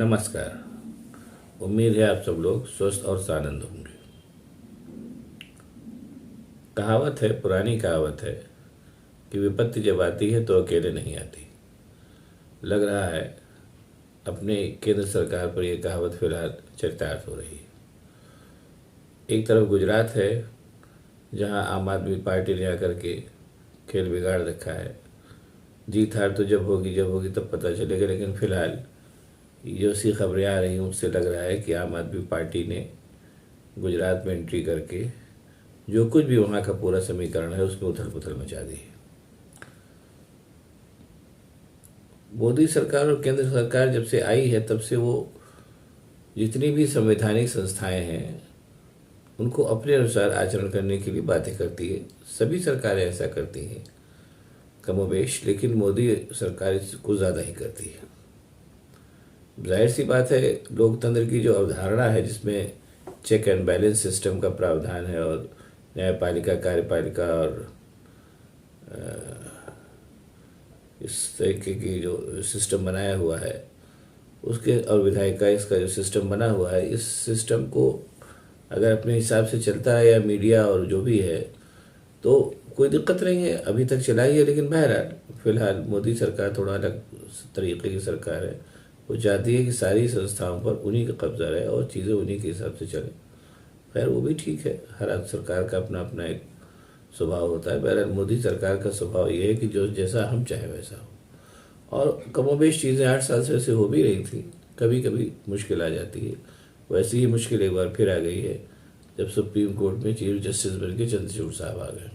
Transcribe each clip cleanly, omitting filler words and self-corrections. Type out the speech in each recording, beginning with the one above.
नमस्कार। उम्मीद है आप सब लोग स्वस्थ और सानंद होंगे। कहावत है, पुरानी कहावत है कि विपत्ति जब आती है तो अकेले नहीं आती। लग रहा है अपने केंद्र सरकार पर यह कहावत फिलहाल चरितार्थ हो रही है। एक तरफ गुजरात है जहां आम आदमी पार्टी ने आकर के खेल बिगाड़ रखा है। जीत हार तो जब होगी तब पता चलेगा, लेकिन फिलहाल जो सी खबरें आ रही हैं उससे लग रहा है कि आम आदमी पार्टी ने गुजरात में एंट्री करके जो कुछ भी वहाँ का पूरा समीकरण है उसमें उथल पुथल मचा दी है। मोदी सरकार और केंद्र सरकार जब से आई है तब से वो जितनी भी संवैधानिक संस्थाएं हैं उनको अपने अनुसार आचरण करने के लिए बातें करती है। सभी सरकारें ऐसा करती हैं कमोबेश, लेकिन मोदी सरकार इसको ज़्यादा ही करती है। जाहिर सी बात है, लोकतंत्र की जो अवधारणा है जिसमें चेक एंड बैलेंस सिस्टम का प्रावधान है और न्यायपालिका, कार्यपालिका और इस तरीके की जो सिस्टम बनाया हुआ है उसके, और विधायिका इसका जो सिस्टम बना हुआ है, इस सिस्टम को अगर अपने हिसाब से चलता है या मीडिया और जो भी है तो कोई दिक्कत नहीं है, अभी तक चलाई है। लेकिन बहरहाल फिलहाल मोदी सरकार थोड़ा अलग तरीके की सरकार है। वो चाहती है कि सारी संस्थाओं पर उन्हीं का कब्जा रहे और चीज़ें उन्हीं के हिसाब से चले। खैर वो भी ठीक है, हर सरकार का अपना अपना एक स्वभाव होता है। बहरहाल मोदी सरकार का स्वभाव ये है कि जो जैसा हम चाहें वैसा हो, और कमोबेश चीज़ें 8 साल से वैसे हो भी रही थी। कभी कभी मुश्किल आ जाती है, वैसी ही मुश्किल एक बार फिर आ गई है जब सुप्रीम कोर्ट में चीफ जस्टिस बन के चंद्रचूड़ साहब आ गए।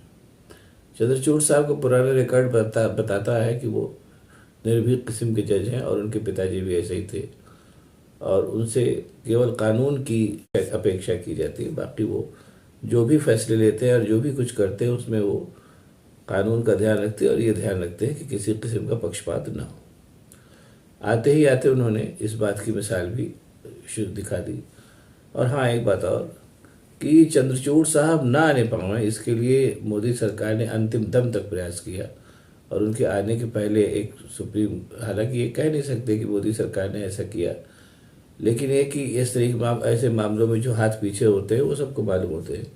चंद्रचूड़ साहब का पुराना रिकॉर्ड बताता है कि वो निर्भीक किस्म के जज हैं और उनके पिताजी भी ऐसे ही थे, और उनसे केवल कानून की अपेक्षा की जाती है। बाकी वो जो भी फैसले लेते हैं और जो भी कुछ करते हैं उसमें वो कानून का ध्यान रखते हैं और ये ध्यान रखते हैं कि किसी किस्म का पक्षपात ना हो। आते ही आते उन्होंने इस बात की मिसाल भी दिखा दी। और हाँ, एक बात और कि चंद्रचूड़ साहब ना आने पाए इसके लिए मोदी सरकार ने अंतिम दम तक प्रयास किया, और उनके आने के पहले एक सुप्रीम, हालांकि ये कह नहीं सकते कि मोदी सरकार ने ऐसा किया, लेकिन ये कि इस तरीके ऐसे मामलों में जो हाथ पीछे होते हैं वो सबको मालूम होते हैं,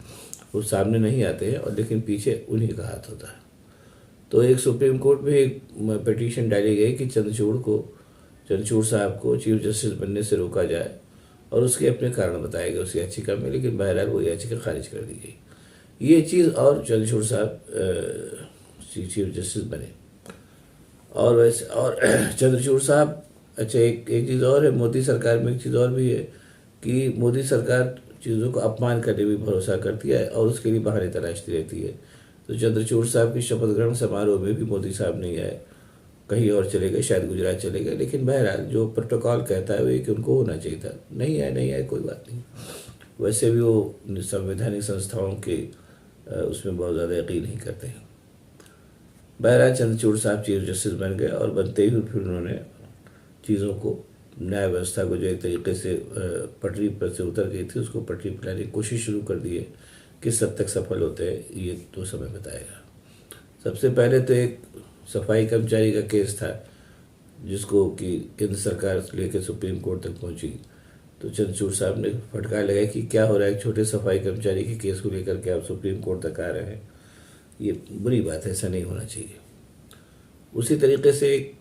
वो सामने नहीं आते हैं, और लेकिन पीछे उन्हीं का हाथ होता है। तो एक सुप्रीम कोर्ट में एक पिटीशन डाली गई कि चंद्रचूड़ साहब को चीफ जस्टिस बनने से रोका जाए, और उसके अपने कारण बताए गए उस याचिका में, लेकिन बहरहाल वो याचिका खारिज कर दी गई। ये चीज़, और चंद्रचूड़ साहब चीफ जस्टिस बने। और वैसे और चंद्रचूड़ साहब, अच्छा एक चीज़ और है, मोदी सरकार में एक चीज़ और भी है कि मोदी सरकार चीज़ों को अपमान करने में भरोसा करती है और उसके लिए बहाने तलाशती रहती है। तो चंद्रचूड़ साहब की शपथ ग्रहण समारोह में भी मोदी साहब नहीं आए, कहीं और चले गए, शायद गुजरात चले गए। लेकिन बहरहाल जो प्रोटोकॉल कहता है वो कि उनको होना चाहिए था, नहीं आए कोई बात नहीं। वैसे भी वो संवैधानिक संस्थाओं के उसमें बहुत ज़्यादा यकीन नहीं करते हैं। बहरहाल चंद्रचूड़ साहब चीफ जस्टिस बन गए, और बनते ही फिर उन्होंने चीज़ों को, न्याय व्यवस्था को जो एक तरीके से पटरी पर से उतर गई थी उसको पटरी पर लाने की कोशिश शुरू कर दी है। किस हद तक सफल होते हैं ये तो समय बताएगा। सबसे पहले तो एक सफाई कर्मचारी का केस था जिसको कि केंद्र सरकार लेकर सुप्रीम कोर्ट तक पहुंची। तो चंद्रचूड़ साहब ने फटकार लगाया कि क्या हो रहा है, छोटे सफाई कर्मचारी के केस को लेकर के आप सुप्रीम कोर्ट तक आ रहे हैं, ये बुरी बात है, ऐसा नहीं होना चाहिए। उसी तरीके से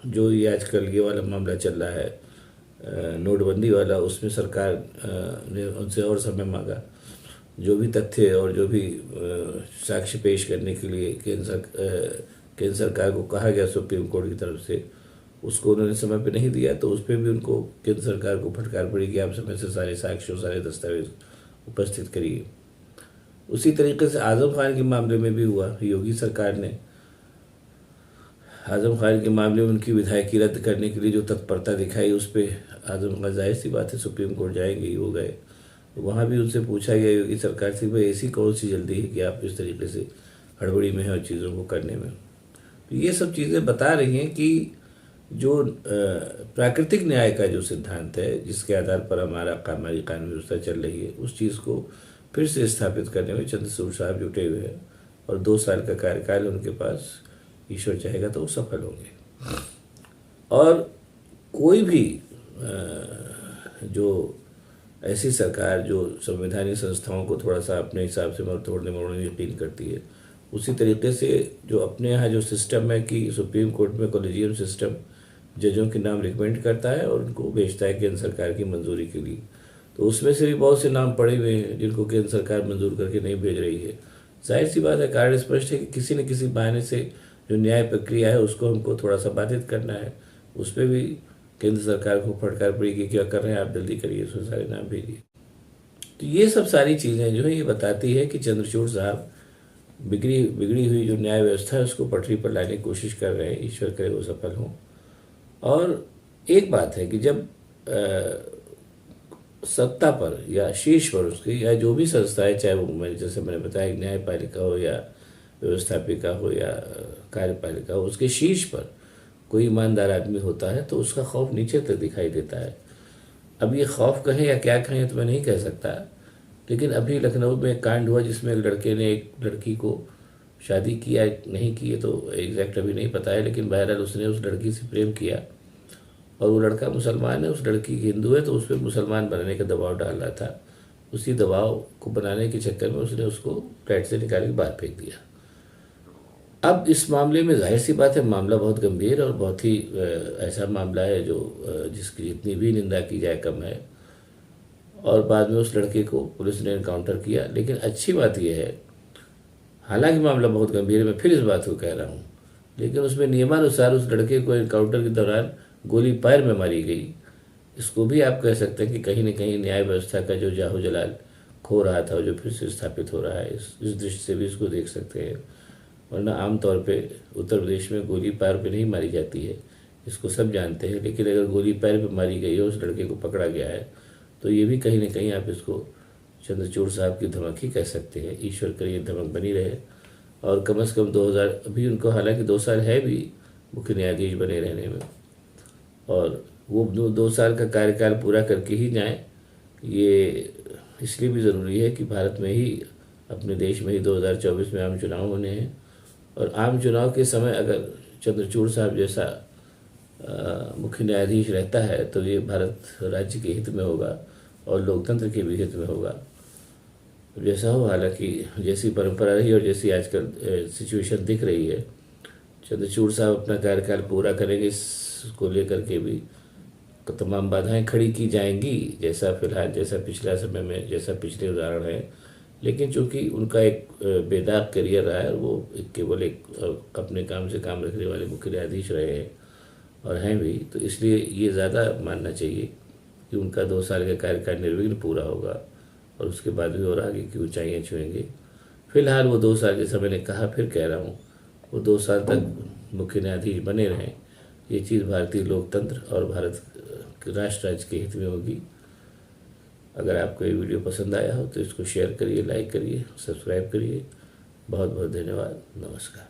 जो ये आजकल ये वाला मामला चल रहा है नोटबंदी वाला, उसमें सरकार ने उनसे और समय मांगा। जो भी तथ्य और जो भी साक्ष्य पेश करने के लिए केंद्र सरकार को कहा गया सुप्रीम कोर्ट की तरफ से, उसको उन्होंने समय पे नहीं दिया। तो उस पर भी उनको केंद्र सरकार को फटकार पड़ी कि आप समय से सारे साक्ष्य और सारे दस्तावेज उपस्थित करिए। उसी तरीके से आजम खान के मामले में भी हुआ। योगी सरकार ने आजम खान के मामले में उनकी विधायकी रद्द करने के लिए जो तत्परता दिखाई, उस पर आजम खान, जाहिर सी बात है, सुप्रीम कोर्ट जाएंगे ही, हो गए। वहाँ भी उनसे पूछा गया योगी सरकार से, भाई ऐसी कौन सी जल्दी है कि आप इस तरीके से हड़बड़ी में हैं और चीज़ों को करने में। तो ये सब चीज़ें बता रही हैं कि जो प्राकृतिक न्याय का जो सिद्धांत है, जिसके आधार पर हमारी कानून व्यवस्था चल रही है, उस चीज़ को फिर से स्थापित करने में चंद्रचूड़ साहब जुटे हुए हैं, और 2 साल का कार्यकाल उनके पास, ईश्वर चाहेगा तो वो सफल होंगे। और कोई भी जो ऐसी सरकार जो संवैधानिक संस्थाओं को थोड़ा सा अपने हिसाब से तोड़ने मरोड़ने यकीन करती है, उसी तरीके से जो अपने यहाँ जो सिस्टम है कि सुप्रीम कोर्ट में कॉलेजियम सिस्टम जजों के नाम रिकमेंड करता है और उनको भेजता है केंद्र सरकार की मंजूरी के लिए, तो उसमें से भी बहुत से नाम पड़े हुए हैं जिनको केंद्र सरकार मंजूर करके नहीं भेज रही है। जाहिर सी बात है, कारण स्पष्ट है कि किसी न किसी बहाने से जो न्याय प्रक्रिया है उसको हमको थोड़ा सा बाधित करना है। उस पर भी केंद्र सरकार को फटकार पड़ी कि क्या कर रहे हैं आप, जल्दी करिए, उसमें सारे नाम भेजिए। तो ये सब सारी चीज़ें जो है ये बताती है कि चंद्रचूड़ साहब बिगड़ी हुई जो न्याय व्यवस्था है उसको पटरी पर लाने की कोशिश कर रहे हैं। ईश्वर करे वो सफल हों। और एक बात है कि जब सत्ता पर या शीर्ष पर उसकी या जो भी संस्था है, चाहे वो जैसे मैंने बताया न्यायपालिका हो या व्यवस्थापिका हो या कार्यपालिका हो, उसके शीर्ष पर कोई ईमानदार आदमी होता है तो उसका खौफ नीचे तक दिखाई देता है। अब ये खौफ कहें या क्या कहें तो मैं नहीं कह सकता, लेकिन अभी लखनऊ में एक कांड हुआ जिसमें एक लड़के ने एक लड़की को शादी किया, नहीं की है तो एग्जैक्ट अभी नहीं पता है, लेकिन बहरहाल उसने उस लड़की से प्रेम किया और वो लड़का मुसलमान है, उस लड़की हिंदू है, तो उस पर मुसलमान बनने का दबाव डाल रहा था। उसी दबाव को बनाने के चक्कर में उसने उसको फ्लैट से निकाल के बाहर फेंक दिया। अब इस मामले में जाहिर सी बात है मामला बहुत गंभीर और बहुत ही ऐसा मामला है जो जिसकी जितनी भी निंदा की जाए कम है। और बाद में उस लड़के को पुलिस ने एनकाउंटर किया। लेकिन अच्छी बात यह है, हालांकि मामला बहुत गंभीर है, मैं फिर इस बात को कह रहा हूँ, लेकिन उसमें नियमानुसार उस लड़के को एनकाउंटर के दौरान गोली पैर में मारी गई। इसको भी आप कह सकते हैं कि कहीं न कहीं न्याय व्यवस्था का जो जाहो जलाल खो रहा था, जो फिर से स्थापित हो रहा है, इस दृष्टि से भी इसको देख सकते हैं। वरना आमतौर पे उत्तर प्रदेश में गोली पैर पे नहीं मारी जाती है, इसको सब जानते हैं, लेकिन अगर गोली पैर पे मारी गई है, उस लड़के को पकड़ा गया है, तो ये भी कहीं न कहीं आप इसको चंद्रचूड़ साहब की धमक ही कह सकते हैं। ईश्वर करे ये धमक बनी रहे और कम से कम 2000 अभी उनको हालांकि 2 साल है भी मुख्य न्यायाधीश बने रहने में, और वो 2 साल का कार्यकाल पूरा करके ही जाएं। ये इसलिए भी ज़रूरी है कि भारत में ही, अपने देश में ही 2024 में आम चुनाव होने हैं, और आम चुनाव के समय अगर चंद्रचूड़ साहब जैसा मुख्य न्यायाधीश रहता है तो ये भारत राज्य के हित में होगा और लोकतंत्र के भी हित में होगा। जैसा हो, हालांकि जैसी परंपरा रही और जैसी आजकल सिचुएशन दिख रही है, चंद्रचूड़ साहब अपना कार्यकाल पूरा करेंगे, इसको लेकर के भी तमाम बाधाएं खड़ी की जाएंगी, जैसा फिलहाल जैसा पिछला समय में जैसा पिछले उदाहरण है। लेकिन चूंकि उनका एक बेदाग करियर रहा है, वो केवल एक अपने काम से काम रखने वाले मुख्य न्यायाधीश रहे हैं और हैं भी, तो इसलिए ये ज़्यादा मानना चाहिए कि उनका 2 साल का कार्यकाल निर्विघ्न पूरा होगा और उसके बाद भी और आगे की ऊंचाइयां छुएंगे। फिलहाल वो 2 साल, जैसा मैंने कहा फिर कह रहा हूँ, वो 2 साल तक मुख्य न्यायाधीश बने रहें। ये चीज़ भारतीय लोकतंत्र और भारत राष्ट्र राज्य के हित में होगी। अगर आपको ये वीडियो पसंद आया हो तो इसको शेयर करिए, लाइक करिए, सब्सक्राइब करिए। बहुत बहुत धन्यवाद। नमस्कार।